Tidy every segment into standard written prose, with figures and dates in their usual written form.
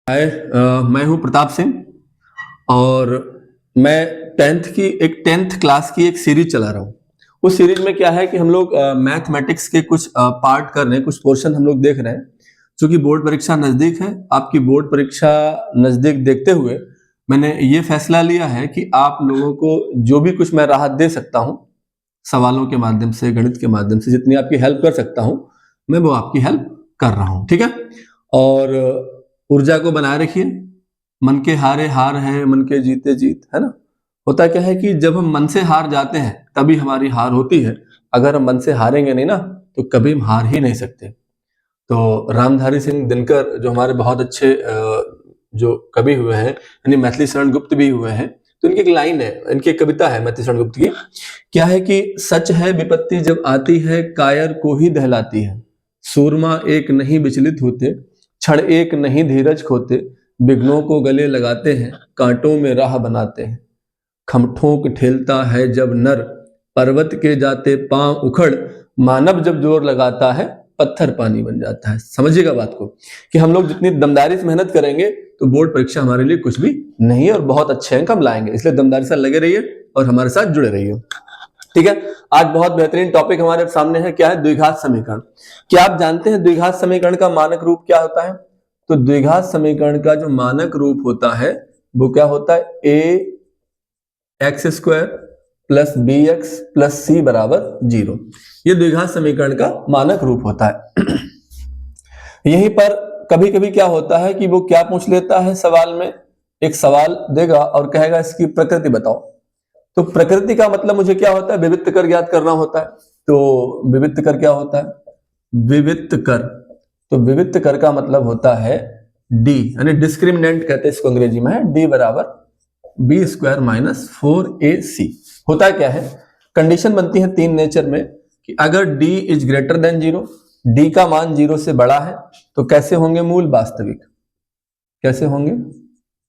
हाय, मैं हूं प्रताप सिंह और मैं टेंथ क्लास की एक सीरीज चला रहा हूं। उस सीरीज में क्या है कि हम लोग मैथमेटिक्स के कुछ पार्ट कर रहे हैं, कुछ पोर्शन हम लोग देख रहे हैं। क्योंकि बोर्ड परीक्षा नजदीक है, आपकी बोर्ड परीक्षा नजदीक देखते हुए मैंने ये फैसला लिया है कि आप लोगों को जो भी कुछ मैं राहत दे सकता हूं, सवालों के माध्यम से, गणित के माध्यम से, जितनी आपकी हेल्प कर सकता हूं, मैं वो आपकी हेल्प कर रहा हूं। ठीक है। और ऊर्जा को बनाए रखिए। मन के हारे हार है, मन के जीते जीत, है ना। होता क्या है कि जब हम मन से हार जाते हैं तभी हमारी हार होती है। अगर हम मन से हारेंगे नहीं ना तो कभी हम हार ही नहीं सकते। तो रामधारी सिंह दिनकर जो हमारे बहुत अच्छे जो कवि हुए हैं, यानी मैथिली शरण गुप्त भी हुए हैं, तो इनकी एक लाइन है, इनकी एक कविता है मैथिली शरण गुप्त की। क्या है कि सच है विपत्ति जब आती है, कायर को ही दहलाती है। सूरमा एक नहीं विचलित होते, क्षण एक नहीं धीरज खोते। विघ्नों को गले लगाते हैं, कांटों में राह बनाते हैं। खमठोंक ठेलता है जब नर, पर्वत के जाते पांव उखड़। मानव जब जोर लगाता है, पत्थर पानी बन जाता है। समझिएगा बात को कि हम लोग जितनी दमदारी से मेहनत करेंगे तो बोर्ड परीक्षा हमारे लिए कुछ भी नहीं है और बहुत अच्छे अंक हम लाएंगे। इसलिए दमदारी से लगे रहिए और हमारे साथ जुड़े रहिए। ठीक है। आज बहुत बेहतरीन टॉपिक हमारे सामने है। क्या है? द्विघात समीकरण। क्या आप जानते हैं द्विघात समीकरण का मानक रूप क्या होता है? तो द्विघात समीकरण का जो मानक रूप होता है वो क्या होता है? A x square plus b x plus c बराबर 0। ये द्विघात समीकरण का मानक रूप होता है। यहीं पर कभी कभी क्या होता है कि वो क्या पूछ लेता है सवाल में, एक सवाल देगा और कहेगा इसकी प्रकृति बताओ। तो प्रकृति का मतलब मुझे क्या होता है? विविक्त कर ज्ञात करना होता है। तो विविक्त कर क्या होता है? विविक्त कर। तो विविक्त कर का मतलब होता है डी, यानी डिस्क्रिमिनेंट कहते हैं इसको अंग्रेजी में, है डी बराबर बी स्क्वायर माइनस 4ac। होता क्या है? कंडीशन बनती है तीन नेचर में कि अगर d is greater than 0, d का मान 0 से बड़ा है, तो कैसे होंगे मूल? वास्तविक। कैसे होंगे?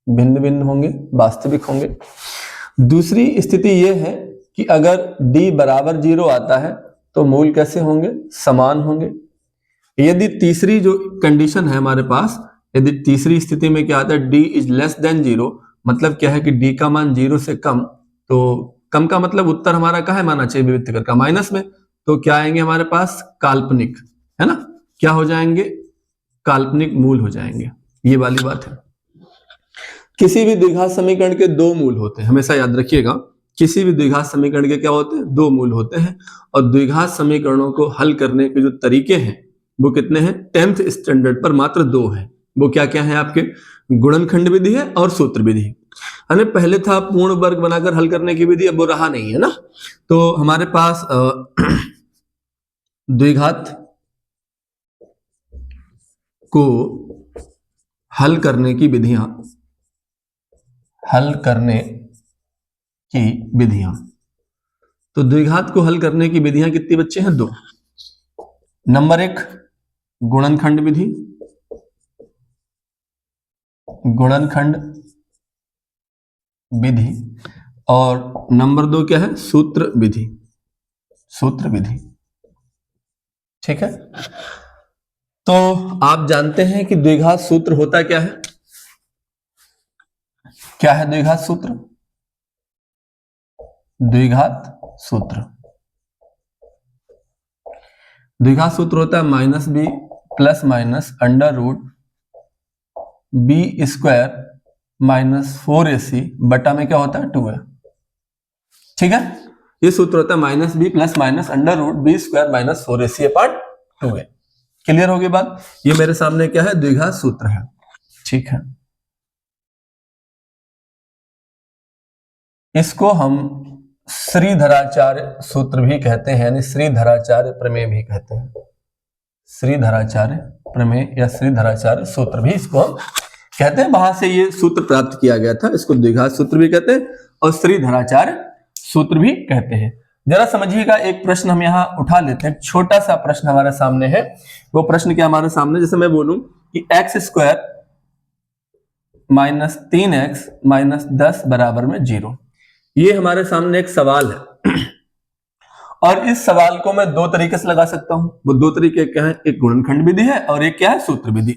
भिन्न भिन्न होंगे, वास्तविक होंगे। दूसरी स्थिति यह है कि अगर d बराबर 0 आता है तो मूल कैसे होंगे? समान होंगे। यदि तीसरी जो कंडीशन है हमारे पास, यदि तीसरी स्थिति में क्या आता है? d इज लेस देन 0, मतलब क्या है कि d का मान 0 से कम। तो कम का मतलब उत्तर हमारा कहाँ है माना चाहिए? विविक्त कर का माइनस में। तो क्या आएंगे हमारे पास? काल्पनिक, है ना। क्या हो जाएंगे? काल्पनिक मूल हो जाएंगे। ये वाली बात है। किसी भी द्विघात समीकरण के दो मूल होते हैं, हमेशा याद रखिएगा। किसी भी द्विघात समीकरण के क्या होते हैं? दो मूल होते हैं। और द्विघात समीकरणों को हल करने के जो तरीके हैं वो कितने हैं? 10th स्टैंडर्ड पर मात्र दो हैं। वो क्या क्या है आपके? गुणनखंड विधि है और सूत्र विधि। है पहले था पूर्ण वर्ग बनाकर हल करने की विधि, अब वो रहा नहीं, है ना। तो हमारे पास द्विघात को हल करने की विधियां, तो द्विघात को हल करने की विधियां कितनी बच्चे हैं? दो। नंबर एक गुणनखंड विधि, और नंबर दो क्या है? सूत्र विधि। ठीक है। तो आप जानते हैं कि द्विघात सूत्र होता क्या है? क्या है द्विघात सूत्र? द्विघात सूत्र होता है minus b plus minus under root b square minus 4ac बटा में क्या होता है? 2a। ठीक है। ये सूत्र होता है minus b plus minus under root b square minus 4ac upon 2a। Clear होगी बात? ये मेरे सामने क्या है? द्विघात सूत्र है। ठीक है। इसको हम श्रीधराचार्य सूत्र भी कहते हैं, यानी श्रीधराचार्य प्रमेय भी कहते हैं। श्रीधराचार्य प्रमेय या श्रीधराचार्य सूत्र भी इसको हम कहते हैं। वहां से ये सूत्र प्राप्त किया गया था। इसको द्विघात सूत्र भी कहते हैं और श्रीधराचार्य सूत्र भी कहते हैं। जरा समझिएगा, एक प्रश्न हम यहाँ उठा लेते हैं। छोटा सा प्रश्न हमारे सामने है। वो प्रश्न क्या हमारे सामने? जैसे मैं बोलूं कि x square minus 3x minus 10 बराबर में 0। ये हमारे सामने एक सवाल है और इस सवाल को मैं दो तरीके से लगा सकता हूं। वो दो तरीके क्या है? एक गुणनखंड विधि है और एक क्या है? सूत्र विधि।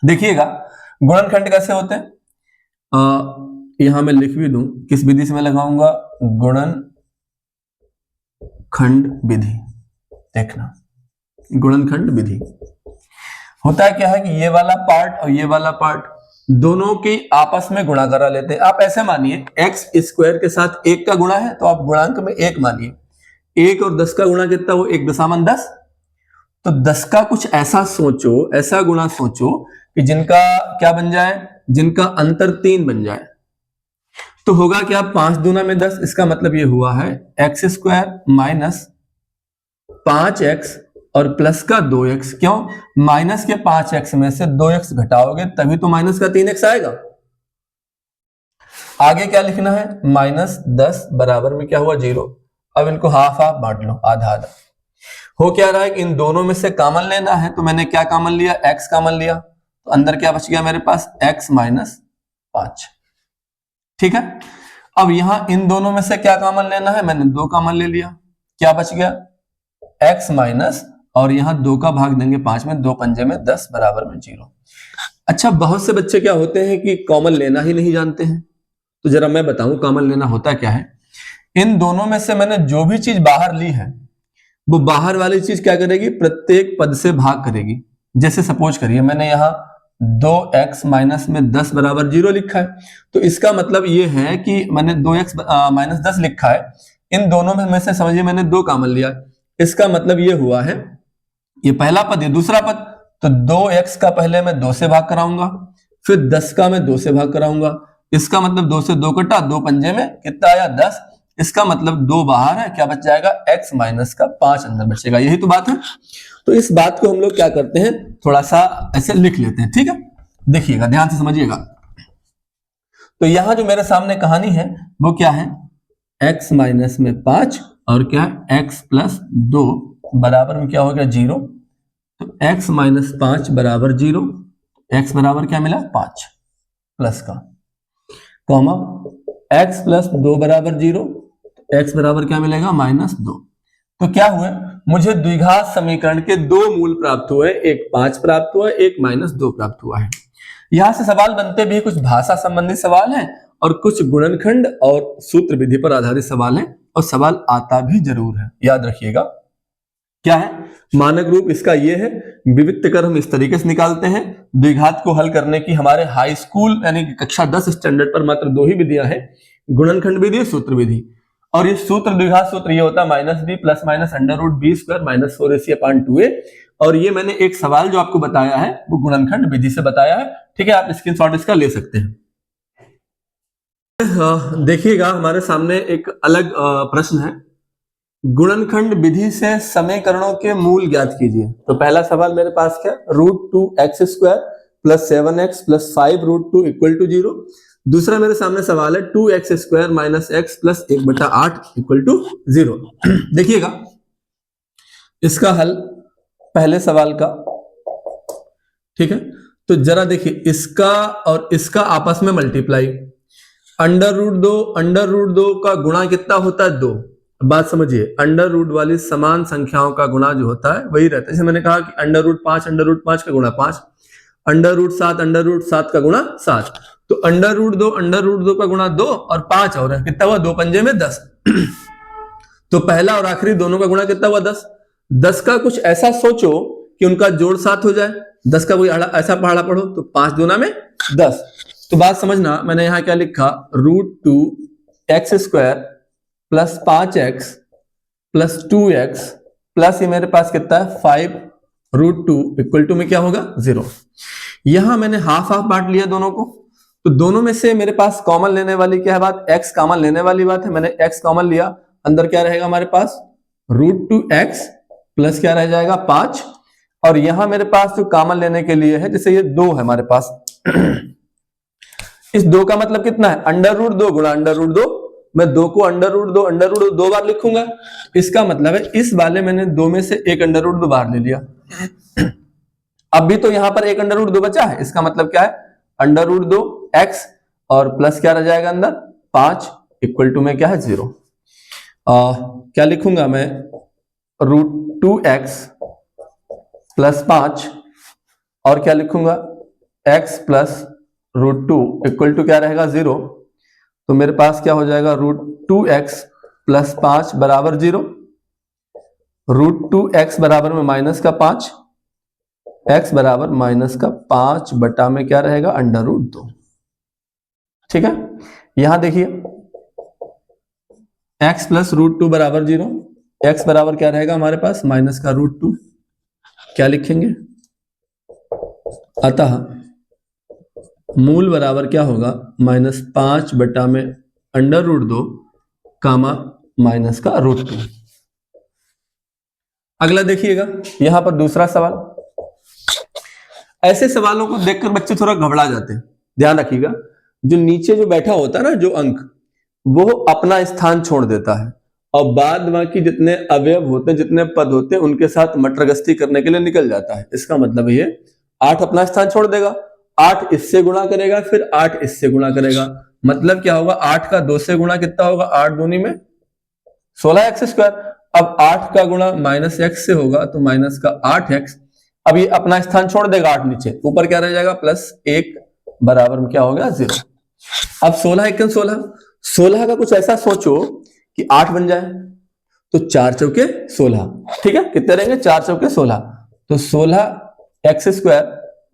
देखिएगा, गुणनखंड कैसे होते हैं, यहां मैं लिख भी दूं, किस विधि से मैं लगाऊंगा, गुणनखंड विधि। देखना, गुणनखंड विधि होता है क्या है कि ये वाला पार्ट और ये वाला पार्ट दोनों की आपस में गुणा करा लेते हैं। आप ऐसे मानिए एक्स स्क्वायर के साथ 1 का गुणा है तो आप गुणांक में 1 मानिए, 1 और 10 का गुणा कितना, वो 1.10। तो 10 का कुछ ऐसा सोचो, ऐसा गुणा सोचो कि जिनका क्या बन जाए, जिनका अंतर 3 बन जाए। तो होगा क्या, 5 दूना में 10, इसका मतलब ये हुआ है एक्स स्क्वायर माइनस 5x और प्लस का 2x। क्यों, माइनस के 5x में से 2x घटाओगे तभी तो माइनस का 3x आएगा। आगे क्या लिखना है, -10 बराबर में क्या हुआ, 0। अब इनको हाफ हाफ बांट लो, आधा आधा। हो क्या रहा है कि इन दोनों में से कॉमन लेना है, तो मैंने क्या कॉमन लिया, x कॉमन लिया, तो अंदर क्या बच गया मेरे पास, x माइनस 5। ठीक है, अब यहां इन दोनों में से क्या कॉमन लेना है, मैंने 2 कॉमन ले लिया, क्या बच गया, x माइनस, और यहां 2 का भाग देंगे 5 में, 2 पंजे में 10 बराबर में 0। अच्छा, बहुत से बच्चे क्या होते हैं कि कॉमन लेना ही नहीं जानते हैं, तो जरा मैं बताऊं कॉमन लेना होता क्या है। इन दोनों में से मैंने जो भी चीज बाहर ली है, वो बाहर वाली चीज क्या करेगी, प्रत्येक पद से भाग करेगी। जैसे सपोज करिए मैंने यहां 2x माइनस में 10 बराबर 0 लिखा है, तो इसका मतलब ये है कि मैंने 2x माइनस 10 लिखा है, इन दोनों में से समझिए मैंने 2 कॉमन लिया, इसका मतलब ये हुआ है, ये पहला पद, ये दूसरा पद, तो 2x का पहले मैं 2 से भाग कराऊंगा, फिर 10 का मैं 2 से भाग कराऊंगा, इसका मतलब 2 से 2 कटा, 2 पंजे में कितना आया, 10, इसका मतलब 2 बाहर है, क्या बच जाएगा, x माइनस का 5 अंदर बचेगा। यही तो बात है। तो इस बात को हम लोग क्या करते हैं, थोड़ा सा ऐसे लिख लेते हैं। ठीक है, देखिएगा, ध्यान से समझिएगा। तो यहां जो मेरे सामने कहानी है वो क्या है, x माइनस में 5 और क्या, x प्लस 2 बराबर में क्या हो गया, 0। तो x माइनस 5 बराबर 0, x बराबर क्या मिला, 5 प्लस का, कॉमा x प्लस 2 बराबर 0, x बराबर क्या मिलेगा, -2। तो क्या हुआ, मुझे द्विघात समीकरण के 2 मूल प्राप्त हुए, एक 5 प्राप्त हुआ, एक -2 प्राप्त हुआ है। यहां से सवाल बनते भी कुछ भाषा संबंधी सवाल हैं और कुछ गुणनखंड और सूत्र विधि पर आधारित सवाल हैं, और सवाल आता भी जरूर है, याद रखिएगा। क्या है मानक रूप इसका ये है, विविक्त कर हम इस तरीके से निकालते हैं। द्विघात को हल करने की हमारे हाई स्कूल यानी कि कक्षा 10 स्टैंडर्ड पर मात्र 2 ही विधियां हैं, गुणनखंड विधि, सूत्र विधि। और ये सूत्र, द्विघात सूत्र ये होता है -b plus minus √b square minus 4ac/2a। और ये मैंने एक सवाल जो आपको बताया है वो गुणनखंड विधि से बताया है। ठीक है, आप स्क्रीनशॉट इसका ले सकते हैं। देखिएगा, हमारे सामने एक अलग प्रश्न है, गुणनखंड विधि से समीकरणों के मूल ज्ञात कीजिए। तो पहला सवाल मेरे पास क्या, √2x² plus 7x plus 5√2 equal to 0। दूसरा मेरे सामने सवाल है 2x² minus x plus 1/8 equal to 0। देखिएगा इसका हल पहले सवाल का, ठीक है, तो जरा देखिए इसका और इसका आपस में मल्टीप्लाई, √2 का गुणा कितना होता है, 2। बात समझिए, अंडर रूट वाली समान संख्याओं का गुणा जो होता है वही रहता है। जैसे मैंने कहा कि √5 का गुणा 5, √7 का गुणा 7, तो √2 का गुणा 2 और 5 और है, कितना हुआ, 2 पंजे में 10। तो पहला और आखिरी दोनों का गुणा कितना हुआ, 10। 10 का कुछ ऐसा सोचो कि उनका जोड़ 7 हो जाए, 10 का कोई ऐसा पहाड़ा पढ़ो, तो 5 दूना में 10। तो बात समझना, मैंने यहां क्या लिखा, √2x² plus 5x plus 2x plus ये मेरे पास कितना है 5√2 इक्वल टू में क्या होगा, 0। यहां मैंने हाफ हाफ बांट लिया दोनों को, तो दोनों में से मेरे पास कॉमन लेने वाली क्या है बात, x कॉमन लेने वाली बात है। मैंने x कॉमन लिया, अंदर क्या रहेगा हमारे पास, √2x प्लस क्या रह जाएगा 5, और यहां मेरे पास जो कॉमन लेने के लिए है, जैसे ये 2 है हमारे पास, इस 2 का मतलब कितना है, √2 गुणा √2, मैं 2 को √2 2 बार लिखूंगा, इसका मतलब है इस वाले मैंने 2 में से एक √2 बाहर ले लिया। अब भी तो यहां पर एक √2 बचा है, इसका मतलब क्या है, √2x और प्लस क्या रह जाएगा अंदर 5 इक्वल टू में क्या है 0। क्या लिखूंगा मैं, √2x प्लस 5 और क्या लिखूंगा x प्लस √2 इक्वल टू क्या रहेगा 0, तो मेरे पास क्या हो जाएगा √2x प्लस 5 बराबर 0, √2x बराबर में माइनस का 5, x बराबर माइनस का 5 बटा में क्या रहेगा √2। ठीक है, यहां देखिए x प्लस √2 बराबर 0, x बराबर क्या रहेगा हमारे पास माइनस का √2, क्या लिखेंगे, अतः मूल बराबर क्या होगा -5 बटा में √2 कामा माइनस का √2। अगला देखिएगा यहां पर दूसरा सवाल। ऐसे सवालों को देखकर बच्चे थोड़ा घबरा जाते हैं, ध्यान रखिएगा। जो नीचे जो बैठा होता है ना जो अंक, वो अपना स्थान छोड़ देता है और बाद बाकी जितने अवयव होते हैं, जितने पद होते हैं, उनके साथ मटरगस्ती करने के लिए निकल जाता है। इसका मतलब ये 8 अपना स्थान छोड़ देगा, 8 इससे गुणा करेगा, फिर 8 इससे गुणा करेगा, मतलब क्या होगा 8 का 2 से गुणा कितना होगा, 8 दूनी में 16x²। अब 8 का गुणा -x से होगा तो माइनस का 8x। अब ये अपना स्थान छोड़ देगा 8 नीचे, ऊपर क्या रह जाएगा +1 बराबर में क्या हो गया 0। अब 16 × 16, 16 का कुछ ऐसा सोचो कि 8 बन जाए, तो 4 चौके 16, ठीक है, कितने रहेंगे 4 चौके 16, तो 16x²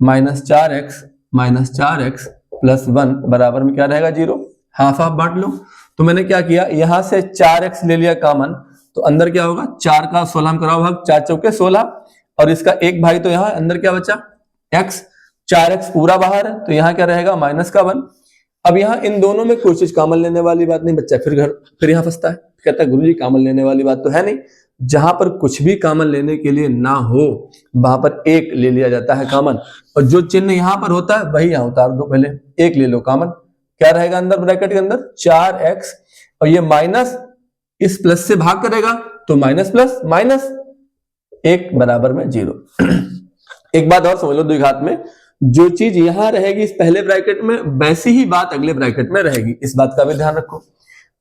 minus 4x minus 4x plus 1 बराबर में क्या रहेगा 0। हाफ हाफ बांट लो, तो मैंने क्या किया यहां से 4x ले लिया कॉमन, तो अंदर क्या होगा 4 का 16 में कराओ भाग, 4 चौके 16, और इसका एक भाई तो यहां अंदर क्या बचा x, 4x पूरा बाहर है तो यहां क्या रहेगा -1। अब यहां इन दोनों में कोई चीज कॉमन लेने वाली बात नहीं, बच्चा फिर यहां फंसता है, कहता है गुरुजी कॉमन लेने वाली बात तो है नहीं। जहां पर कुछ भी कॉमन लेने के लिए ना हो वहां पर एक ले लिया जाता है कॉमन, और जो चिन्ह यहां पर होता है वही यहां उतार दो, पहले एक ले लो कॉमन, क्या रहेगा अंदर ब्रैकेट के अंदर 4x, और ये माइनस इस प्लस से भाग करेगा तो माइनस प्लस माइनस 1 बराबर में 0। एक बात और समझ लो द्विघात में, जो चीज यहां रहेगी इस पहले ब्रैकेट में, वैसी ही बात अगले ब्रैकेट में रहेगी, इस बात का भी ध्यान रखो।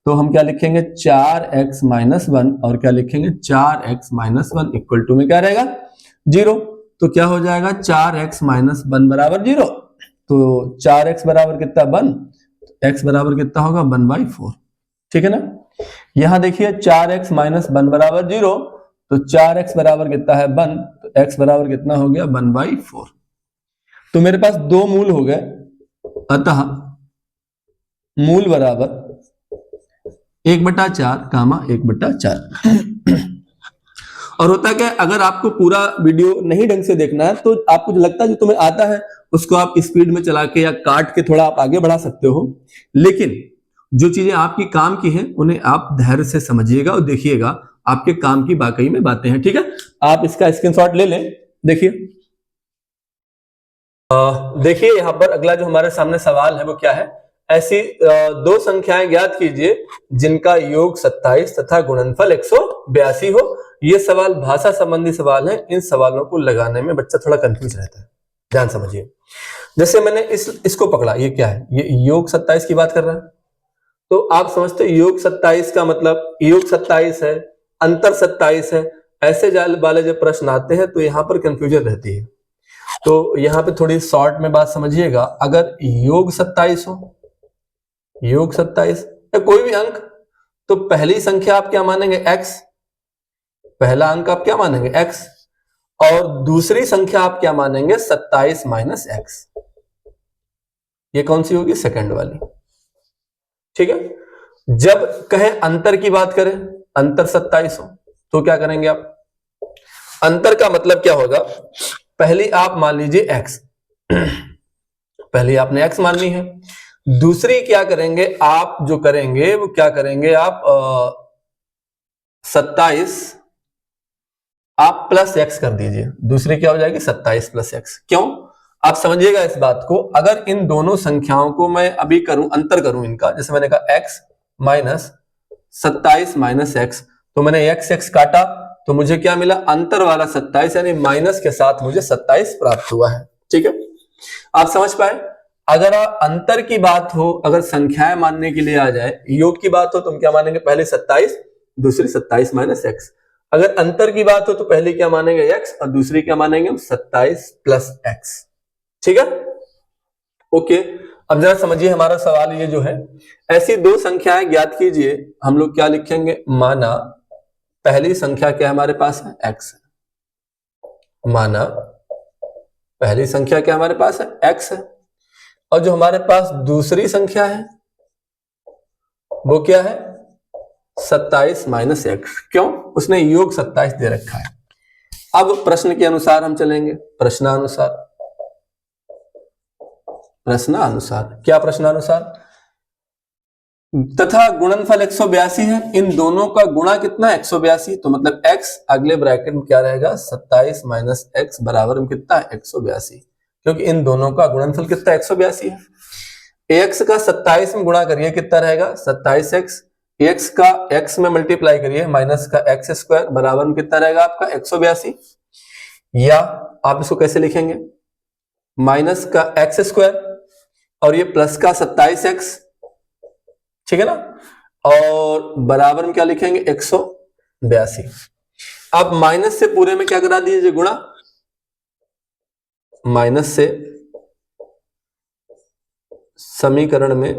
तो हम क्या लिखेंगे 4x - 1, और क्या लिखेंगे 4x - 1 इक्वल टू में क्या रहेगा 0। तो क्या हो जाएगा 4x - 1 बराबर 0, तो 4x बराबर कितना 1, x बराबर कितना होगा 1/4, ठीक है ना। यहां देखिए 4x - 1 बराबर 0, तो 4x बराबर कितना है 1, तो x बराबर कितना हो गया 1/4। तो मेरे पास दो मूल हो गए, अतः मूल बराबर 1/4 कामा 1/4। और होता क्या है, अगर आपको पूरा वीडियो नहीं ढंग से देखना है तो आपको जो लगता है जो तुम्हें आता है उसको आप स्पीड में चला के या काट के थोड़ा आप आगे बढ़ा सकते हो, लेकिन जो चीजें आपकी काम की हैं उन्हें आप धैर्य से समझिएगा और देखिएगा आपके काम की वाकई में बातें हैं, ठीक है। आप इसका स्क्रीनशॉट ले लें, देखिए देखिए यहाँ पर अगला जो हमारे सामने सवाल है वो क्या है, ऐसी दो संख्याएं ज्ञात कीजिए जिनका योग 27 तथा गुणनफल 182 हो। ये सवाल भाषा संबंधी सवाल है, इन सवालों को लगाने में बच्चा थोड़ा कंफ्यूज रहता है, ध्यान समझिए। जैसे मैंने इसको पकड़ा, ये क्या है, ये योग 27 की बात कर रहा है, तो आप समझते योग 27 का मतलब योग 27 है, अंतर 27 है, ऐसे वाले जब प्रश्न आते हैं तो यहाँ पर कंफ्यूजन रहती है। तो यहाँ पे थोड़ी शॉर्ट में बात समझिएगा, अगर योग 27 हो, योग 27 या कोई भी अंक, तो पहली संख्या आप क्या मानेंगे x, पहला अंक आप क्या मानेंगे x, और दूसरी संख्या आप क्या मानेंगे 27 - x, ये कौन सी होगी सेकंड वाली, ठीक है। जब कहे अंतर की बात करें, अंतर 27 हो, तो क्या करेंगे आप, अंतर का मतलब क्या होगा, पहली आप मान लीजिए x, पहले आपने x माननी है, दूसरी क्या करेंगे आप, जो करेंगे वो क्या करेंगे आप 27 आप प्लस x कर दीजिए, दूसरी क्या हो जाएगी 27 + x। क्यों, आप समझिएगा इस बात को, अगर इन दोनों संख्याओं को मैं अभी करूं, अंतर करूं इनका, जैसे मैंने कहा x माइनस 27 माइनस x, तो मैंने x काटा तो मुझे क्या मिला, अंतर वाला 27 यानी माइनस के साथ मुझे 27 प्राप्त हुआ है, ठीक है। आप समझ पाए, अगर अंतर की बात हो, अगर संख्याएं मानने के लिए आ जाए, योग की बात हो तो हम क्या मानेंगे, पहले 27 दूसरी 27 माइनस x। अगर अंतर की बात हो तो पहले क्या मानेंगे x और दूसरी क्या मानेंगे 27 + x, ठीक है। ओके, अब जरा समझिए हमारा सवाल ये जो है, ऐसी दो संख्याएं ज्ञात कीजिए। हम लोग क्या लिखेंगे, माना पहली संख्या क्या हमारे पास है, x है। माना पहली संख्या क्या हमारे पास है, x है, और जो हमारे पास दूसरी संख्या है वो क्या है, 27 माइनस एक्स। क्यों, उसने योग 27 दे रखा है। अब प्रश्न के अनुसार हम चलेंगे, प्रश्नानुसार। क्या प्रश्नानुसार, तथा गुणनफल 182 है, इन दोनों का गुणा कितना, 182, तो मतलब x अगले ब्रैकेट में क्या रहेगा, 27 माइनस एक्स बराबर में कितना है, 182, क्योंकि इन दोनों का गुणनफल कितना 182 है। x का 27 में गुणा करिए कितना रहेगा, 27x, x का x में मल्टीप्लाई करिए माइनस का एक्स स्क्वायर बराबर में कितना रहेगा आपका 182, या आप इसको कैसे लिखेंगे, माइनस का एक्स स्क्वायर और ये प्लस का 27x, ठीक है ना, और बराबर में क्या लिखेंगे 182। अब माइनस से पूरे में क्या करा दीजिए, गुणा, माइनस से समीकरण में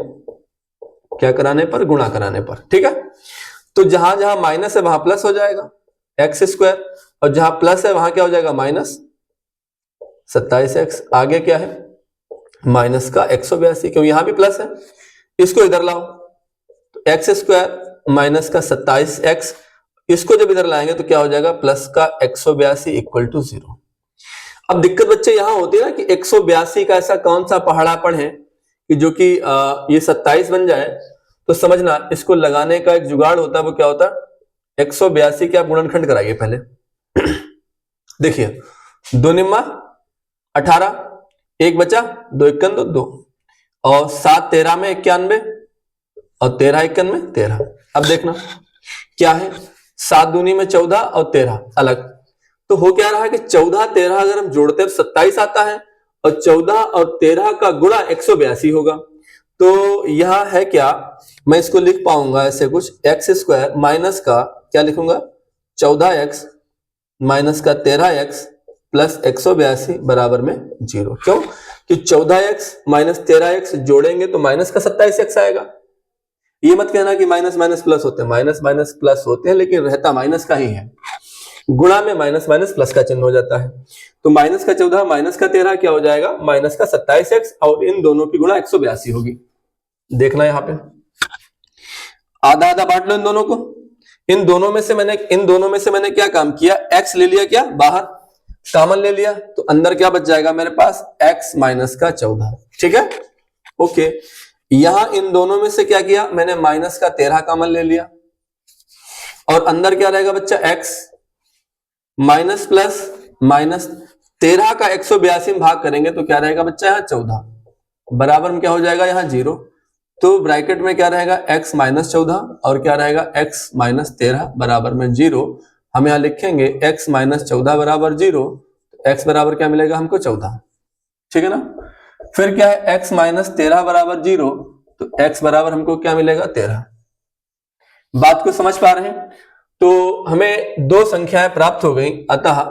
क्या कराने पर, गुणा कराने पर, ठीक है। तो जहां जहां माइनस है वहां प्लस हो जाएगा एक्स स्क्वायर, और जहां प्लस है वहां क्या हो जाएगा, माइनस 27x, आगे क्या है माइनस का 182, क्योंकि यहां भी प्लस है, इसको इधर लाओ, तो एक्स स्क्वायर माइनस का 27x, इसको जब इधर लाएंगे तो क्या हो जाएगा, प्लस का 182 इक्वल टू 0। अब दिक्कत बच्चे यहां होती है ना कि 182 का ऐसा कौन सा पहाड़ापन है कि जो कि ये 27 बन जाए, तो समझना इसको लगाने का एक जुगाड़ होता है, वो क्या होता है, 182 के आप गुणनखंड कराइए पहले। देखिए 2 निम्मा 18, एक बचा, 2 इक्कन 2, और 7 13 में 91, और 13 इक्कन में 13। अब देखना क्या है, 7 दूनी में 14 और 13 अलग, तो हो क्या रहा है कि 14 13 अगर हम जोड़ते हैं 27 आता है, और 14 और 13 का गुणा 182 होगा। तो यह है क्या, मैं इसको लिख पाऊंगा ऐसे कुछ, एक्स स्क्वायर माइनस का क्या लिखूंगा, 14x माइनस का 13x प्लस 182 बराबर में 0। क्यों, कि 14x माइनस 13x जोड़ेंगे तो माइनस का 27x आएगा। ये मत कहना कि माइनस माइनस प्लस होते हैं, माइनस माइनस प्लस होते हैं, लेकिन रहता माइनस का ही है, गुणा में माइनस माइनस प्लस का चिन्ह हो जाता है। तो माइनस का 14 माइनस का 13 क्या हो जाएगा, माइनस का 27x, और इन दोनों की गुणा 182 होगी। देखना यहां पे आधा आधा बांट लो इन दोनों को, इन दोनों में से मैंने क्या काम किया, x ले लिया, क्या बाहर कॉमन ले लिया, तो अंदर क्या बच जाएगा मेरे पास, x माइनस का 14, ठीक है, ओके। यहां इन दोनों में से क्या किया मैंने, माइनस का 13 कॉमन ले लिया, और अंदर क्या रहेगा बच्चा, x माइनस प्लस माइनस 13 का 182 में भाग करेंगे तो क्या रहेगा बच्चा, यहाँ 14 बराबर में क्या हो जाएगा, यहाँ 0, तो ब्रैकेट में क्या रहेगा, x माइनस 14 और क्या रहेगा, x माइनस 13 बराबर में 0। हम यहाँ लिखेंगे x माइनस 14 बराबर 0, x बराबर क्या मिलेगा हमको, 14, ठीक है ना। फिर क्या है, x माइनस 13 बराबर 0, तो x बराबर हमको क्या मिलेगा, 13। बात को समझ पा रहे हैं, तो हमें दो संख्याएं प्राप्त हो गई, अतः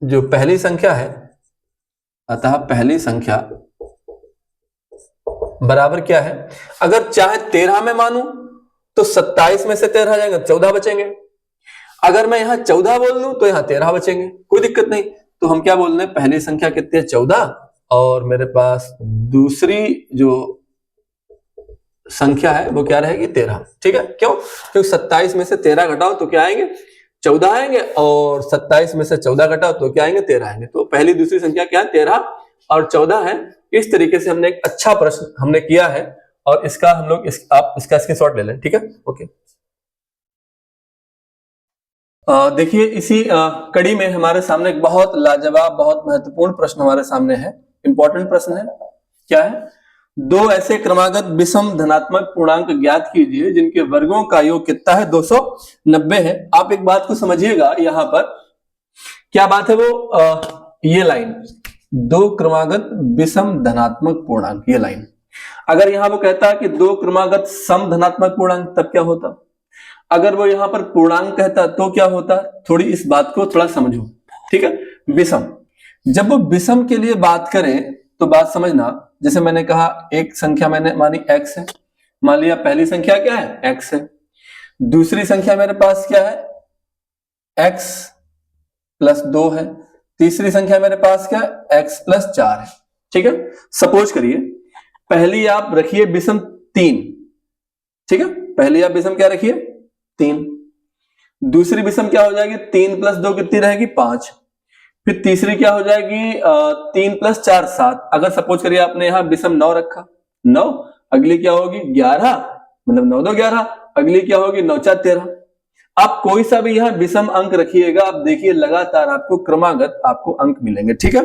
जो पहली संख्या है, अतः पहली संख्या बराबर क्या है, अगर चाहे 13 में मानूं तो 27 में से 13 जाएंगे, 14 बचेंगे। अगर मैं यहां 14 बोल लूं तो यहां 13 बचेंगे, कोई दिक्कत नहीं। तो हम क्या बोल रहे हैं, पहली संख्या कितनी है, 14, और मेरे पास दूसरी जो संख्या है वो क्या रहेगी, 13, ठीक है। क्यों, क्योंकि 27 में से 13 घटाओ तो क्या आएंगे, 14 आएंगे, और 27 में से 14 घटाओ तो क्या आएंगे, 13 आएंगे। तो पहली दूसरी संख्या क्या है, 13 और 14 है। इस तरीके से हमने एक अच्छा प्रश्न हमने किया है, और इसका हम लोग आप इसका स्क्रीनशॉट ले लें, ठीक है, ओके। देखिए इसी कड़ी में हमारे सामने एक बहुत लाजवाब, बहुत महत्वपूर्ण प्रश्न हमारे सामने है, इंपॉर्टेंट प्रश्न है। क्या है, दो ऐसे क्रमागत विषम धनात्मक पूर्णांक ज्ञात कीजिए जिनके वर्गों का योग कितना है, 290 है। आप एक बात को समझिएगा, यहां पर क्या बात है, वो ये लाइन, दो क्रमागत विषम धनात्मक पूर्णांक, ये लाइन, अगर यहां वो कहता है कि दो क्रमागत सम धनात्मक पूर्णांक, तब क्या होता, अगर वो यहां पर पूर्णांक कहता तो क्या होता, थोड़ी इस बात को थोड़ा समझो, ठीक है। विषम, जब वो विषम के लिए बात करें तो बात समझना, जैसे मैंने कहा एक संख्या मैंने मानी x है, मान लिया पहली संख्या क्या है x है, दूसरी संख्या मेरे पास क्या है x प्लस 2 है, तीसरी संख्या मेरे पास क्या है x प्लस 4 है। ठीक है, सपोज करिए पहली आप रखिए विषम 3, ठीक है, पहली आप विषम क्या रखिए 3, दूसरी विषम क्या हो जाएगी 3 प्लस 2 कितनी रहेगी 5, फिर तीसरी क्या हो जाएगी 3 प्लस 4 7। अगर सपोज करिए आपने यहाँ विषम 9 रखा 9, अगली क्या होगी 11, मतलब 9 2 11, अगली क्या होगी 9 4 13। आप कोई सा भी यहाँ विषम अंक रखिएगा, आप देखिए लगातार आपको क्रमागत आपको अंक मिलेंगे। ठीक है,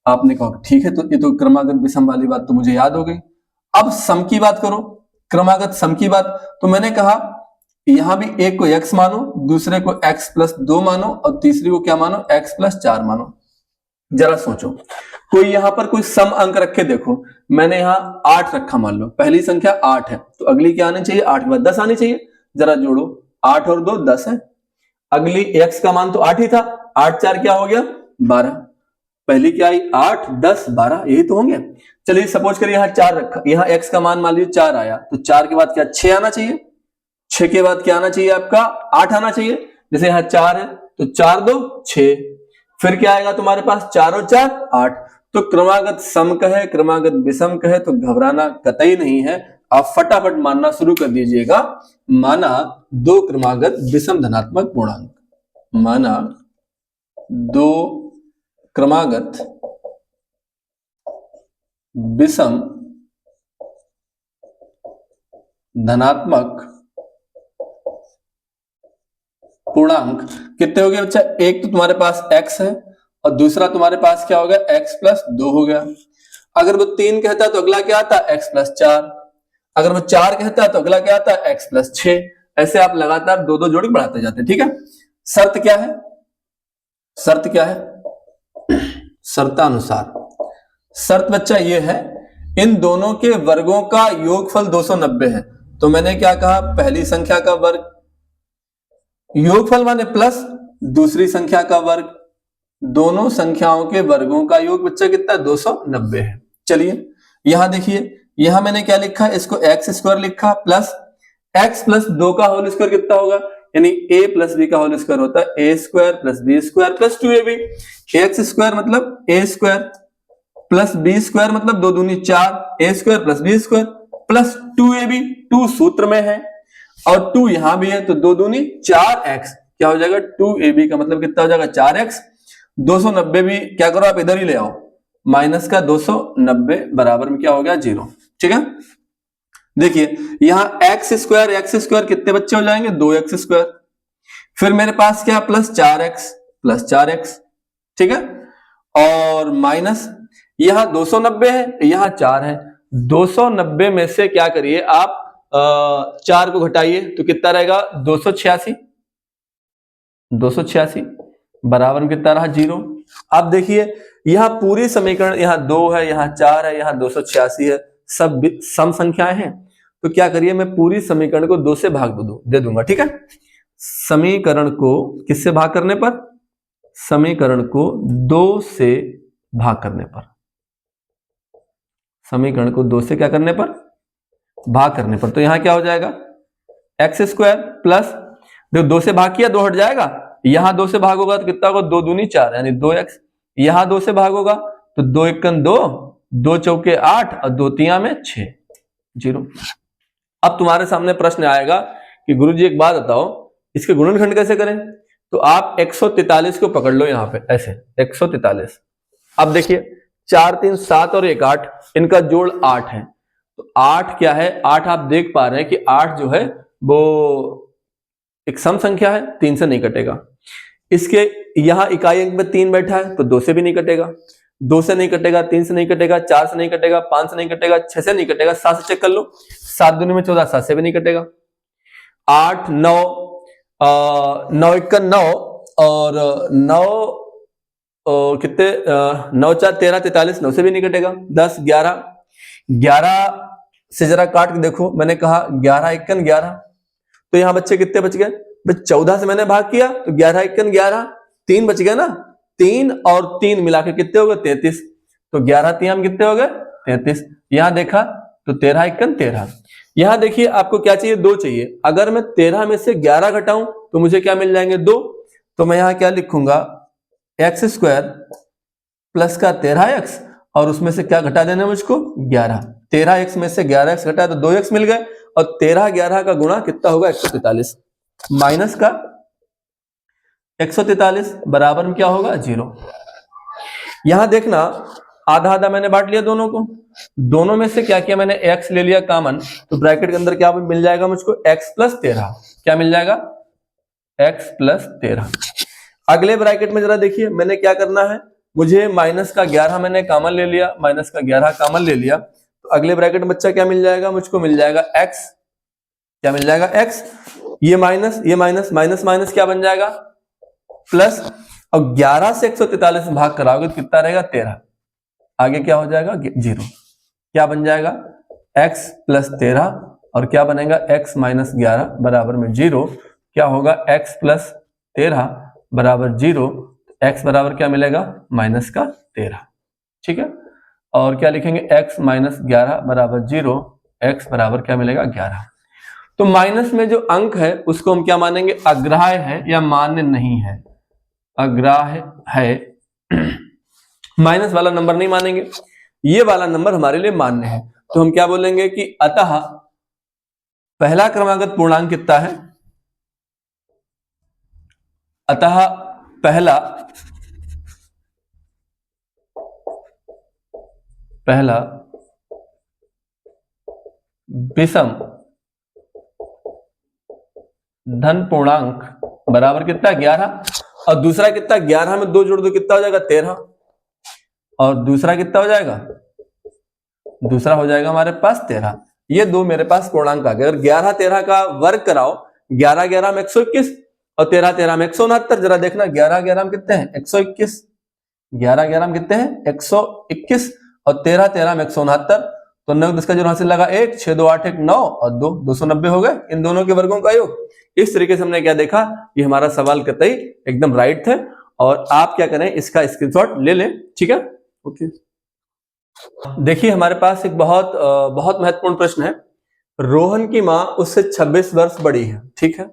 आपने कहा ठीक है, तो ये तो क्रमागत विषम वाली बात तो मुझे याद हो गई। अब सम की बात करो, क्रमागत सम की बात, तो मैंने कहा यहां भी एक को x मानो, दूसरे को x प्लस 2 मानो और तीसरी को क्या मानो x प्लस 4 मानो। जरा सोचो कोई यहां पर कोई सम अंक रखे, देखो मैंने यहां 8 रखा, मान लो पहली संख्या 8 है, तो अगली क्या आनी चाहिए 8 के बाद 10 आनी चाहिए। जरा जोड़ो 8 और 2 10 है, अगली x का मान तो 8 ही था, 8 4 क्या हो गया 12, पहली क्या आई 8 10 12, यही तो होंगे। चलिए सपोज करिए यहाँ 4 रखा, यहाँ x का मान मान लीजिए 4 आया, तो 4 के बाद क्या 6 आना चाहिए, 6 के बाद क्या आना चाहिए आपका 8 आना चाहिए। जैसे यहाँ 4 है तो 4 2 6, फिर क्या आएगा तुम्हारे पास 4 और 4 8। तो क्रमागत सम कहे क्रमागत विषम कहे तो घबराना कतई नहीं है, आप फटाफट मानना शुरू कर दीजिएगा। माना 2 क्रमागत विषम धनात्मक पूर्णांक, माना 2 क्रमागत विषम धनात्मक पूर्णांक कितने हो गए बच्चा, एक तो तुम्हारे पास x है और दूसरा तुम्हारे पास क्या हो गया x प्लस 2 हो गया। अगर वो 3 कहता है तो अगला क्या आता है x प्लस 4, अगर वो 4 कहता है तो अगला क्या आता है x प्लस 6। ऐसे आप लगातार 2 2 जोड़ी बढ़ाते जाते हैं। ठीक है, शर्त क्या है, शर्त क्या है, शर्तानुसार शर्त बच्चा ये है इन दोनों के वर्गों का योगफल 290 है। तो मैंने क्या कहा, पहली संख्या का वर्ग, योगफल माने प्लस दूसरी संख्या का वर्ग, दोनों संख्याओं के वर्गों का योग बच्चा कितना 290 है। चलिए यहां देखिए, यहां मैंने क्या लिखा, इसको एक्स स्क्वायर लिखा प्लस एक्स प्लस 2 का होल स्क्वायर कितना होगा, यानी a प्लस बी का होल स्क्वायर होता है a square plus b square plus 2ab। X square मतलब a square plus b square मतलब 2 दूनी 4, a square plus b square plus 2ab, 2 सूत्र में है और 2 यहां भी है, तो 2 दूनी 4x, क्या हो जाएगा 2ab का मतलब कितना हो जाएगा 4x। 290 भी क्या करो आप इधर ही ले आओ, माइनस का 290 बराबर में क्या हो गया 0। ठीक है, देखिए यहां एक्स स्क्वायर कितने बच्चे हो जाएंगे 2x स्क्वायर, फिर मेरे पास क्या प्लस 4x, ठीक है, और माइनस यहां 290 है यहां 4 है, 290 में से क्या करिए आप 4 को घटाइए तो कितना रहेगा 286 बराबर में कितना रहा 0। अब देखिए यहां पूरी समीकरण, यहां 2 है यहां 4 है यहां 286 है, सब सम संख्याएं हैं, तो क्या करिए मैं पूरी समीकरण को 2 से भाग दे दूंगा। ठीक है, समीकरण को किससे भाग करने पर, समीकरण को 2 से भाग करने पर, समीकरण को 2 से क्या करने पर भाग करने पर, तो यहां क्या हो जाएगा एक्स स्क्वायर प्लस 2 से भाग किया 2 हट जाएगा, यहां 2 से भाग होगा तो कितना होगा 2 दूनी 4 यानी 2x, यहां 2 से भाग होगा तो 2 एकन 2, 2 चौके 8 और 2 तिया में 6 0। अब तुम्हारे सामने प्रश्न आएगा कि गुरुजी एक बात बताओ इसके गुणनखंड कैसे करें, तो आप 143 को पकड़ लो यहां पे ऐसे 143। अब देखिए 4 3 7 और 1 8, इनका जोड़ 8 है, तो 8 क्या है 8 आप देख पा रहे हैं कि 8 जो है वो एक सम संख्या है, 3 से नहीं कटेगा। इसके यहां इकाई अंक में 3 बैठा है तो 2 से भी नहीं कटेगा, 2 से नहीं कटेगा, 3 से नहीं कटेगा, 4 से नहीं कटेगा, 5 से नहीं कटेगा, 6 से नहीं कटेगा, 7 से चेक कर लो, 7 दूनी में 14, 7 से भी नहीं कटेगा, 8 9 9 1 9 और 9 कितने 9 4 13 43, 9 से भी नहीं कटेगा, 10 11 से जरा काट के देखो, मैंने कहा 11 1 11, तो यहां बच्चे कितने बच गए, 14 से मैंने भाग किया तो 11 1 11, 3 बच गया ना, 3 और 3 मिलाकर कितने हो गए 33, तो 11 तियाम कितने हो गए 33। यहां देखा तो 13 एकन 13। यहां देखिए आपको क्या चाहिए 2 चाहिए। अगर मैं 13 में से 11 घटाऊं तो मुझे क्या मिल जाएंगे 2। तो मैं यहां क्या लिखूंगा एक्स स्क्वायर प्लस का 13x और उसमें से क्या घटा देना मुझको 11। 13x में से 11x घटा तो 2x मिल गए और 13 11 का गुणा कितना होगा 143 माइनस का 143 बराबर में क्या होगा 0। यहां देखना आधा आधा मैंने बांट लिया दोनों को। दोनों में से क्या किया मैंने x ले लिया कॉमन तो ब्रैकेट के अंदर क्या मिल जाएगा मुझको x प्लस 13। क्या मिल जाएगा x प्लस 13। अगले ब्रैकेट में जरा देखिए मैंने क्या करना है मुझे माइनस का 11 मैंने कॉमन ले लिया माइनस का 11 कॉमन ले लिया तो अगले ब्रैकेट में बच्चा क्या मिल जाएगा मुझको मिल जाएगा x। क्या मिल जाएगा x। ये माइनस माइनस माइनस क्या बन जाएगा प्लस और 11 से 143 में भाग कराओगे तो कितना रहेगा 13। आगे क्या हो जाएगा 0। क्या बन जाएगा x प्लस 13 और क्या बनेगा x माइनस 11 बराबर में 0। क्या होगा x प्लस 13 बराबर 0। x बराबर क्या मिलेगा माइनस का 13। ठीक है और क्या लिखेंगे x माइनस 11 बराबर 0। x बराबर क्या मिलेगा 11। तो माइनस में जो अंक है उसको हम क्या मानेंगे अग्राह्य है या मान्य नहीं है। अग्राह्य है माइनस वाला नंबर नहीं मानेंगे। ये वाला नंबर हमारे लिए मान्य है तो हम क्या बोलेंगे कि अतः पहला क्रमागत पूर्णांक कितना है। अतः पहला विषम धन पूर्णांक बराबर कितना 11 और दूसरा कितना 11 में 2 जोड़ दो कितना हो जाएगा 13 और दूसरा कितना हो जाएगा दूसरा हो जाएगा हमारे पास 13। ये दो मेरे पास पूर्णांक आ गए। अगर 11 13 का वर्ग कराओ 11 11 में 121 और 13 13 में 169। जरा देखना 11 11 में कितने हैं 121। 11 11 में कितने हैं 121 और 13 13 में 169। तो 9 10 का जो हासिल लगा 1 6 2 8 1 9 और 2 290 हो गए इन दोनों के वर्गों का योग। इस तरीके से हमने क्या देखा ये हमारा सवाल कतई एकदम राइट थे और आप क्या करें इसका स्क्रीनशॉट ले लें। ठीक है ओके। देखिए हमारे पास एक बहुत महत्वपूर्ण प्रश्न है। रोहन की मां उससे 26 वर्ष बड़ी है। ठीक है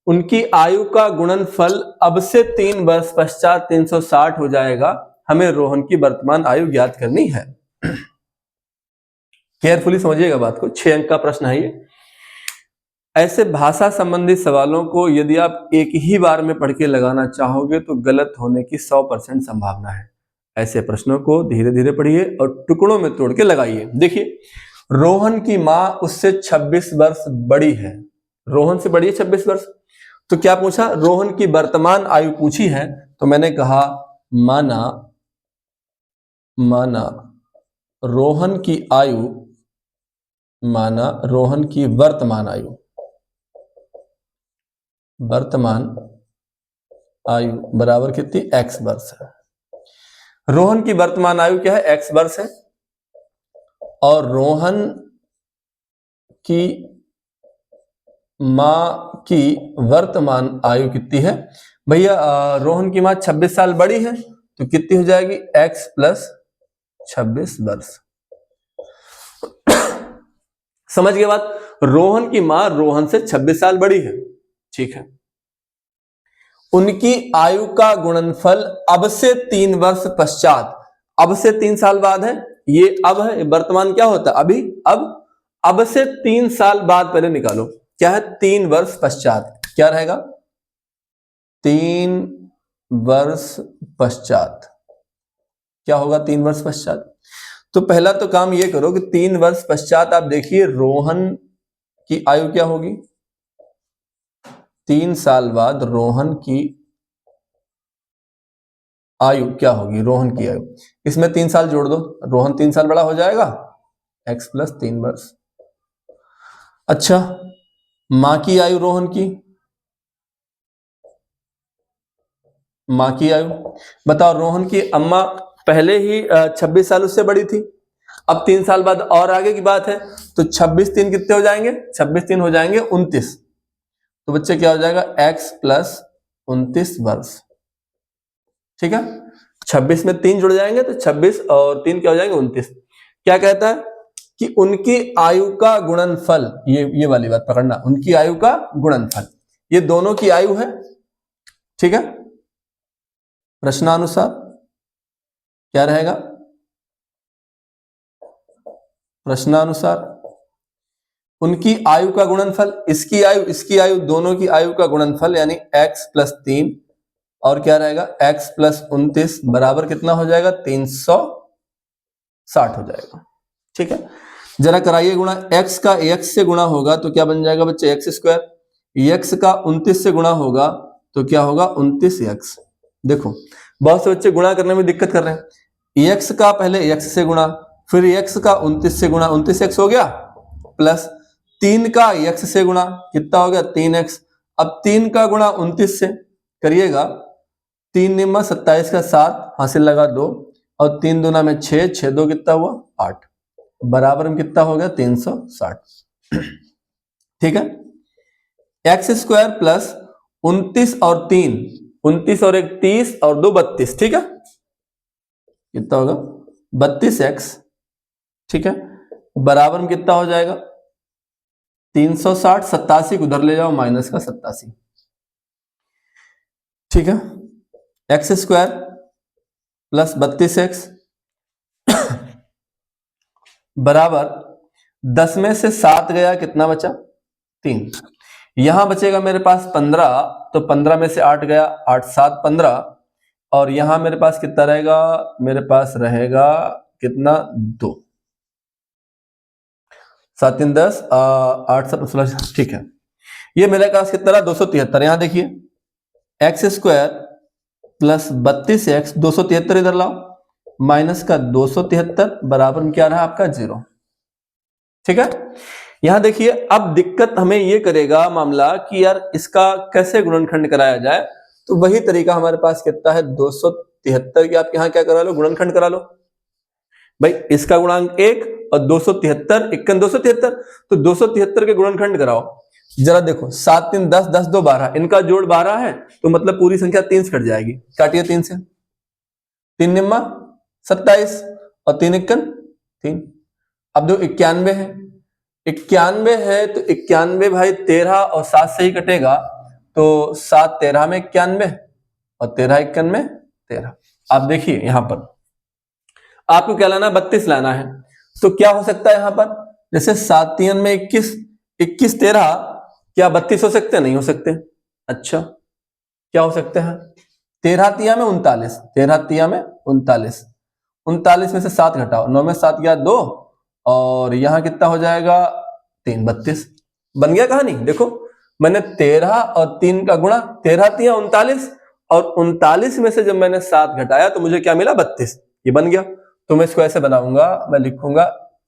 उनकी आयु का गुणनफल अब से 3 वर्ष पश्चात 360 हो जाएगा। हमें रोहन की वर्तमान आयु ज्ञात करनी है। केयरफुली समझिएगा बात को 6 अंक का प्रश्न है ये। ऐसे भाषा संबंधी सवालों को यदि आप एक ही बार में पढ़ के लगाना चाहोगे तो गलत होने की 100% संभावना है। ऐसे प्रश्नों को धीरे धीरे पढ़िए और टुकड़ों में तोड़ के लगाइए। देखिए रोहन की मां उससे 26 वर्ष बड़ी है। रोहन से बड़ी है 26 वर्ष। तो क्या पूछा रोहन की वर्तमान आयु पूछी है तो मैंने कहा माना रोहन की आयु माना रोहन की वर्तमान आयु बराबर कितनी x वर्ष है। रोहन की वर्तमान आयु क्या है x वर्ष है और रोहन की मां की वर्तमान आयु कितनी है भैया रोहन की मां 26 साल बड़ी है तो कितनी हो जाएगी x प्लस 26 वर्ष। समझ गए बात। रोहन की मां रोहन से 26 साल बड़ी है। ठीक है उनकी आयु का गुणनफल अब से 3 वर्ष पश्चात अब से 3 साल बाद है। ये अब है वर्तमान क्या होता है अभी अब से 3 साल बाद पहले निकालो क्या है 3 वर्ष पश्चात क्या रहेगा 3 वर्ष पश्चात क्या होगा 3 वर्ष पश्चात। तो पहला तो काम ये करो कि 3 वर्ष पश्चात आप देखिए रोहन की आयु क्या होगी। 3 साल बाद रोहन की आयु क्या होगी रोहन की आयु। इसमें 3 साल जोड़ दो रोहन 3 साल बड़ा हो जाएगा x प्लस 3 वर्ष। अच्छा मां की आयु रोहन की मां की आयु बताओ। रोहन की अम्मा पहले ही 26 साल उससे बड़ी थी। अब 3 साल बाद और आगे की बात है तो 26 3 कितने हो जाएंगे 26 3 हो जाएंगे 29। तो बच्चे क्या हो जाएगा x प्लस 29 वर्ष। ठीक है 26 में 3 जुड़ जाएंगे तो 26 और 3 क्या हो जाएंगे 29। क्या कहता है कि उनकी आयु का गुणनफल, ये वाली बात पकड़ना, उनकी आयु का गुणनफल, ये दोनों की आयु है, ठीक है। प्रश्नानुसार क्या रहेगा, प्रश्नानुसार उनकी आयु का गुणनफल, इसकी आयु दोनों की आयु का गुणनफल यानी x + 3 और क्या रहेगा x + 29 बराबर कितना हो जाएगा 360 हो जाएगा, ठीक है। जरा कराइए गुणा, x का x से गुणा होगा तो क्या बन जाएगा बच्चे x², x का 29 से गुणा होगा तो क्या होगा 29x। देखो बहुत से बच्चे गुणा करने में दिक्कत कर रहे हैं, x का पहले x से गुणा, फिर x का 29 से गुणा, 29x हो गया, प्लस 3 का x से गुणा, कितना हो गया 3x। अब 3 का गुणा 29 से करिएगा, 3 निम्मा 27 का 7 हासिल लगा 2 और 3 दूना में 6, 6 2 कितना हुआ 8, बराबर में कितना हो गया 360, ठीक है। x² प्लस 29 और 3, 29 और 1 30 और 2 32, ठीक है, कितना होगा 32x, ठीक है, बराबर में कितना हो जाएगा 360, 87 को उधर ले जाओ माइनस का 87, ठीक है। x² प्लस 32x बराबर 10 में से 7 गया, कितना बचा 3, यहां बचेगा मेरे पास 15, तो 15 में से 8 गया, 8 7 15, और यहां मेरे पास कितना रहेगा, मेरे पास रहेगा कितना 2, 7 3 10 8 7 16, ठीक है। ये मेरे पास कितना रहा 273। यहां देखिए x² प्लस 32x 273 इधर लाओ, माइनस का 273 बराबर में क्या रहा आपका 0, ठीक है। यहां देखिए अब दिक्कत हमें ये करेगा मामला कि यार इसका कैसे गुणनखंड कराया जाए, तो वही तरीका हमारे पास कितना है 273 की, आप यहां क्या करा लो गुणनखंड करा लो भाई, इसका गुणांक 1 और 273 1 273, तो 273 के गुणनखंड कराओ। जरा देखो 7 3 10 10 2 12, इनका जोड़ 12 है तो मतलब पूरी संख्या 3 से कट जाएगी, काटिए 3 से, 3 निम्मा 27 और 3 1 3। अब जो 91 है, 91 है तो 91 भाई 13 और 7 से ही कटेगा, तो 7 13 में 91 और 13 91 में 13। आप देखिए यहां पर आपको क्या लाना 32 लाना है, तो क्या हो सकता है यहां पर, जैसे 7 3 में 21, 21 13, क्या 32 हो सकते हैं, नहीं हो सकते। अच्छा क्या हो सकते हैं 13 3 में 39, 13 3 में 39, 39 में से 7 घटाओ, 9 में 7 गया 2 और यहां कितना हो जाएगा 3 32, बन गया कहानी। देखो मैंने 13 और 3 का गुणा, 13 3 39 और 39 में से जब मैंने 7 घटाया तो मुझे क्या मिला 32, ये बन गया। तो मैं इसको ऐसे बनाऊंगा, मैं लिखूंगा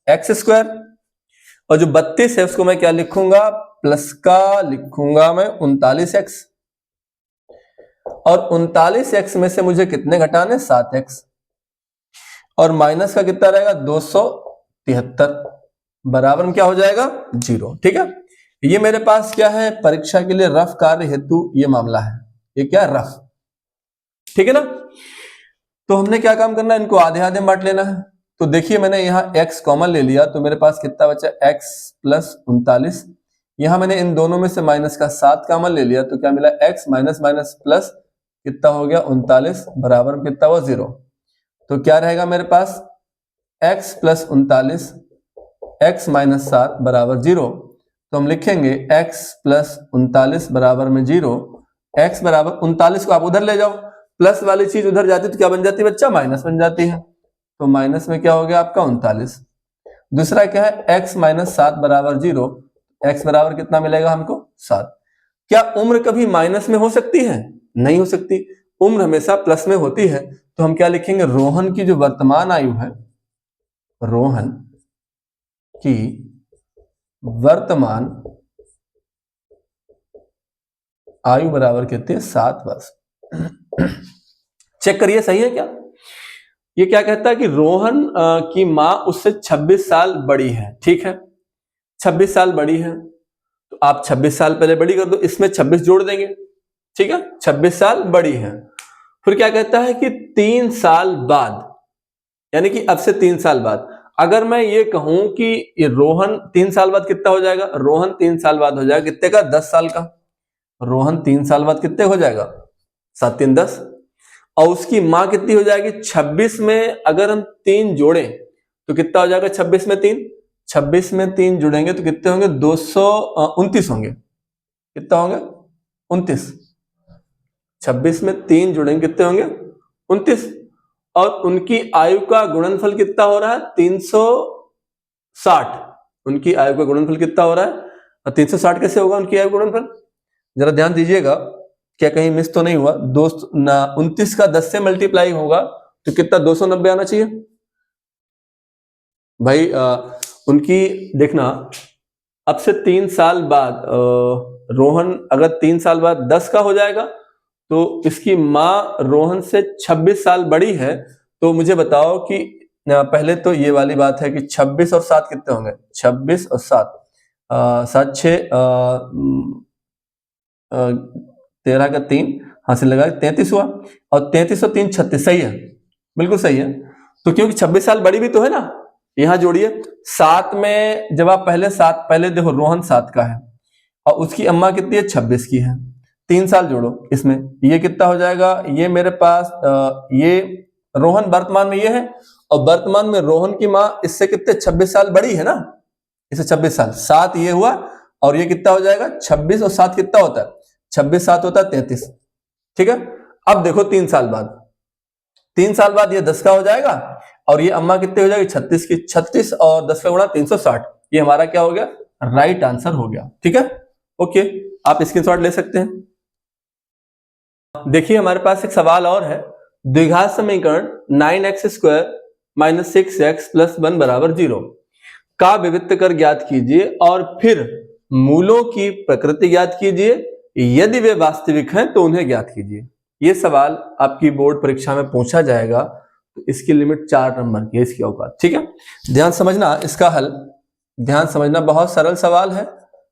x² और जो 32 है उसको मैं क्या लिखूंगा प्लस का लिखूंगा मैं 39x, और 39x में से मुझे कितने घटाने 7x, और माइनस का कितना रहेगा 273, बराबर में क्या हो जाएगा 0, ठीक है। ये मेरे पास क्या है परीक्षा के लिए रफ कार्य हेतु ये मामला है, ये क्या है रफ, ठीक है ना। तो हमने क्या काम करना है, इनको आधे आधे बांट लेना है। तो देखिए मैंने यहाँ x कॉमन ले लिया तो मेरे पास कितना बचा x प्लस 39, यहां मैंने इन दोनों में से माइनस का 7 कॉमन ले लिया तो क्या मिला x माइनस माइनस प्लस कितना हो गया 39, बराबर में कितना हुआ 0। तो क्या रहेगा मेरे पास x प्लस 39 x माइनस 7 बराबर 0, तो हम लिखेंगे x प्लस 39 बराबर में 0, x बराबर 39 को आप उधर ले जाओ, प्लस वाली चीज उधर जाती तो क्या बन जाती बच्चा माइनस बन जाती है, तो माइनस में क्या हो गया आपका 39। दूसरा क्या है x माइनस 7 बराबर 0, x बराबर कितना मिलेगा हमको 7। क्या उम्र कभी माइनस में हो सकती है, नहीं हो सकती, उम्र हमेशा प्लस में होती है। तो हम क्या लिखेंगे रोहन की जो वर्तमान आयु है, रोहन की वर्तमान आयु बराबर कितनी है 7 वर्ष। चेक करिए सही है क्या, ये क्या कहता है कि रोहन की मां उससे 26 साल बड़ी है, ठीक है 26 साल बड़ी है, तो आप 26 साल पहले बड़ी कर दो, इसमें 26 जोड़ देंगे, ठीक है 26 साल बड़ी है, फिर क्या कहता है कि 3 साल बाद, यानी कि अब से 3 साल बाद अगर मैं ये कहूं कि ये रोहन 3 साल बाद कितना हो जाएगा, रोहन 3 साल बाद हो जाएगा कितने का, 10 साल का। रोहन 3 साल बाद कितने हो जाएगा, 7 3 10। और उसकी मां कितनी हो जाएगी, 26 में अगर हम 3 जोड़ें तो कितना हो जाएगा, 26 में 3, 26 में 3 जुड़ेंगे तो कितने होंगे, 229 होंगे। कितना होंगे, 29। 26 में 3 जुड़ेंगे कितने होंगे, 29। और उनकी आयु का गुणनफल कितना हो रहा है, 360। उनकी आयु का गुणनफल कितना हो रहा है, और 360 कैसे होगा उनकी आयु गुणनफल, जरा ध्यान दीजिएगा, क्या कहीं मिस तो नहीं हुआ। 29 का 10 से मल्टीप्लाई होगा तो कितना, 290 आना चाहिए भाई। उनकी देखना, अब से 3 साल बाद रोहन अगर 3 साल बाद 10 का हो जाएगा तो इसकी मां रोहन से 26 साल बड़ी है। तो मुझे बताओ कि पहले तो ये वाली बात है कि 26 और 7 कितने होंगे, 26 और 7 7 6 13 का 3 हासिल लगा 33 हुआ, और 33 और 3 36, सही है, बिल्कुल सही है। तो क्योंकि 26 साल बड़ी भी तो है ना, यहां जोड़िए 7 में, जब आप पहले देखो रोहन 7 का है और उसकी अम्मा कितनी है, 26 की है। 3 साल जोड़ो इसमें, ये कितना हो जाएगा, ये मेरे पास ये रोहन वर्तमान में ये है, और वर्तमान में रोहन की मां इससे कितने 26 साल बड़ी है ना, इससे 26 साल, 7 ये हुआ, और ये कितना हो जाएगा, 26 और 7 कितना होता है, 26 7 होता है 33। ठीक है, अब देखो 3 साल बाद, 3 साल बाद ये 10 का हो जाएगा, और ये अम्मा कितने हो जाएगी, 36 की, 36 और 10 का गुणा 360। ये हमारा क्या हो गया, राइट आंसर हो गया। ठीक है, ओके, आप स्क्रीनशॉट ले सकते हैं। देखिए हमारे पास एक सवाल और है, द्विघात समीकरण 9x² - 6x + 1 = 0 का विवित्त कर ज्ञात कीजिए और फिर मूलों की प्रकृति ज्ञात कीजिए, यदि वे वास्तविक हैं तो उन्हें ज्ञात कीजिए। ये सवाल आपकी बोर्ड परीक्षा में पूछा जाएगा, तो इसकी लिमिट 4 नंबर की है, इसकी औकात। ठीक है, ध्यान समझना इसका हल, ध्यान समझना, बहुत सरल सवाल है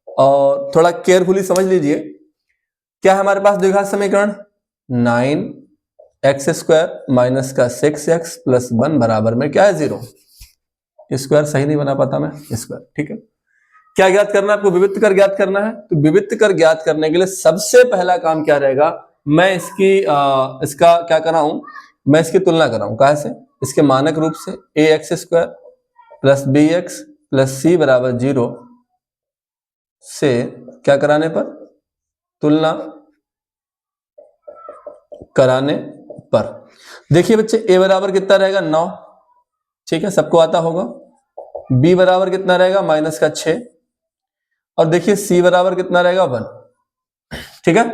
और थोड़ा केयरफुली समझ लीजिए। क्या है हमारे पास द्विघात समीकरण, 9x² - 6x + 1 बराबर में क्या है, 0। स्क्वायर सही नहीं बना पाता मैं, स्क्वायर। ठीक है, क्या ज्ञात करना है आपको, विवित्त कर ज्ञात करना है। तो विवित्त कर ज्ञात करने के लिए सबसे पहला काम क्या रहेगा, मैं इसका क्या कराऊं, मैं इसकी तुलना कराऊं, कहां से, इसके मानक रूप से ax² + bx + c = 0 से क्या कराने पर, तुलना कराने पर। देखिए बच्चे, a बराबर कितना रहेगा, 9, ठीक है, सबको आता होगा। b बराबर कितना रहेगा, -6, और देखिए c बराबर कितना रहेगा, 1। ठीक है,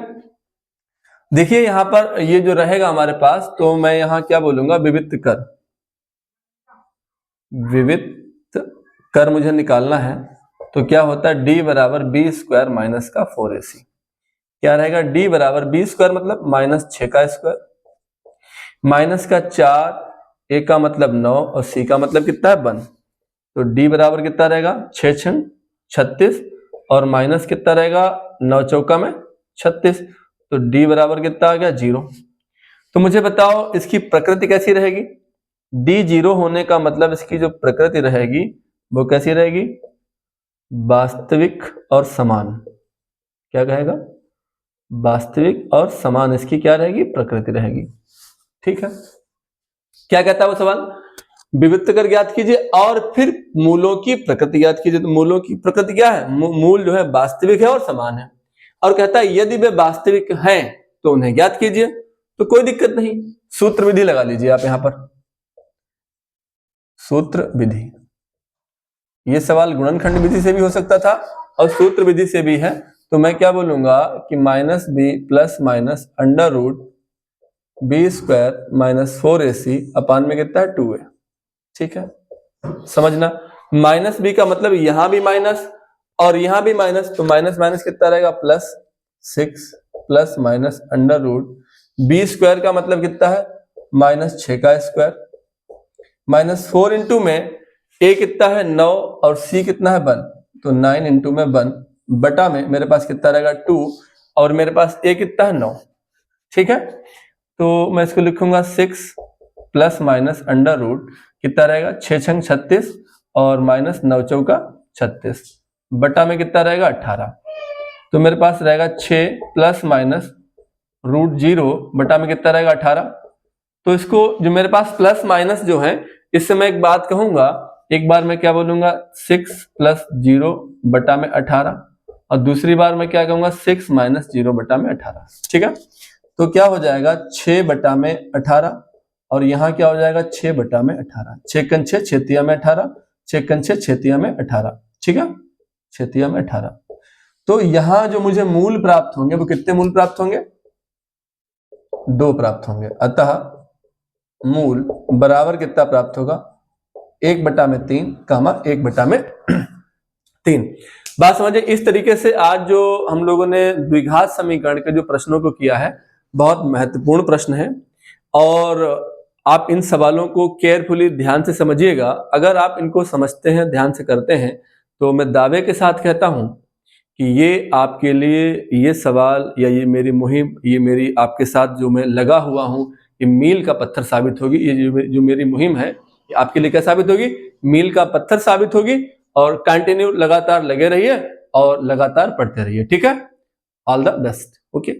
देखिए यहां पर ये जो रहेगा हमारे पास, तो मैं यहां क्या बोलूंगा, विवित्त कर, विवित्त कर मुझे निकालना है। तो क्या होता है, d बराबर b² - 4ac, क्या रहेगा, d बराबर b² मतलब -6 का स्क्वायर, -4, a का मतलब 9 और c का मतलब कितना है, 1। तो d बराबर कितना रहेगा, 6 6 36, और माइनस कितना रहेगा, 9 चौका में 36, तो d बराबर कितना आ गया, 0। तो मुझे बताओ इसकी प्रकृति कैसी रहेगी, d 0 होने का मतलब इसकी जो प्रकृति रहेगी वो कैसी रहेगी, वास्तविक और समान। क्या कहेगा, वास्तविक और समान इसकी क्या रहेगी, प्रकृति रहेगी। ठीक है, क्या कहता है वो सवाल, विवित्त कर ज्ञात कीजिए और फिर मूलों की प्रकृति ज्ञात कीजिए। तो मूलों की प्रकृति क्या है, मूल जो है वास्तविक है और समान है, और कहता है यदि वे वास्तविक हैं तो उन्हें ज्ञात कीजिए। तो कोई दिक्कत नहीं, सूत्र विधि लगा लीजिए आप यहां पर, सूत्र विधि। ये सवाल गुणनखंड विधि से भी हो सकता था और सूत्र विधि से भी है। तो मैं क्या बोलूंगा कि -b ± √b² - 4ac अपान में कितना है, 2a। ठीक है, समझना, -b का मतलब यहां भी माइनस और यहां भी माइनस, तो माइनस माइनस कितना रहेगा, +6 ± √b² का मतलब कितना है, -6 का स्क्वायर, -4 इंटू में a कितना है, 9 और c कितना है, 1, तो 9 इंटू में 1 बटा में मेरे पास कितना रहेगा, 2, और मेरे पास a कितना है, 9। ठीक है, तो मैं इसको लिखूंगा 6 प्लस माइनस अंडर रूट कितना रहेगा 6 छंग 36 और माइनस 9 चौका 36 बटा में कितना रहेगा 18। तो मेरे पास रहेगा 6 प्लस माइनस रूट 0 बटा में कितना रहेगा 18। तो इसको जो मेरे पास प्लस माइनस जो है इससे मैं एक बात कहूंगा, एक बार मैं क्या बोलूंगा 6 प्लस 0 बटा में 18 और दूसरी बार मैं क्या कहूंगा 6 माइनस 0 बटा में 18। ठीक है, तो क्या हो जाएगा 6 बटा में 18 और यहाँ क्या हो जाएगा 6 बटा में 18। 6 कन 6 छेतिया में 18, 6 कन 6 छेतिया में 18। ठीक है, छेतिया में 18। तो यहाँ जो मुझे मूल प्राप्त होंगे वो कितने मूल प्राप्त होंगे 2 प्राप्त होंगे। अतः मूल बराबर कितना प्राप्त होगा 1 बटा में 3 कामा 1 बटा में 3। बात समझे। इस तरीके से आज जो हम लोगों ने द्विघात समीकरण के जो प्रश्नों को किया है बहुत महत्वपूर्ण प्रश्न है और आप इन सवालों को केयरफुली ध्यान से समझिएगा। अगर आप इनको समझते हैं ध्यान से करते हैं तो मैं दावे के साथ कहता हूं कि ये आपके लिए ये सवाल या ये मेरी मुहिम, ये मेरी आपके साथ जो मैं लगा हुआ हूं, ये मील का पत्थर साबित होगी। ये जो मेरी मुहिम है ये आपके लिए क्या साबित होगी, मील का पत्थर साबित होगी। और कंटिन्यू लगातार लगे रहिए और लगातार पढ़ते रहिए। ठीक है, ऑल द बेस्ट। ओके।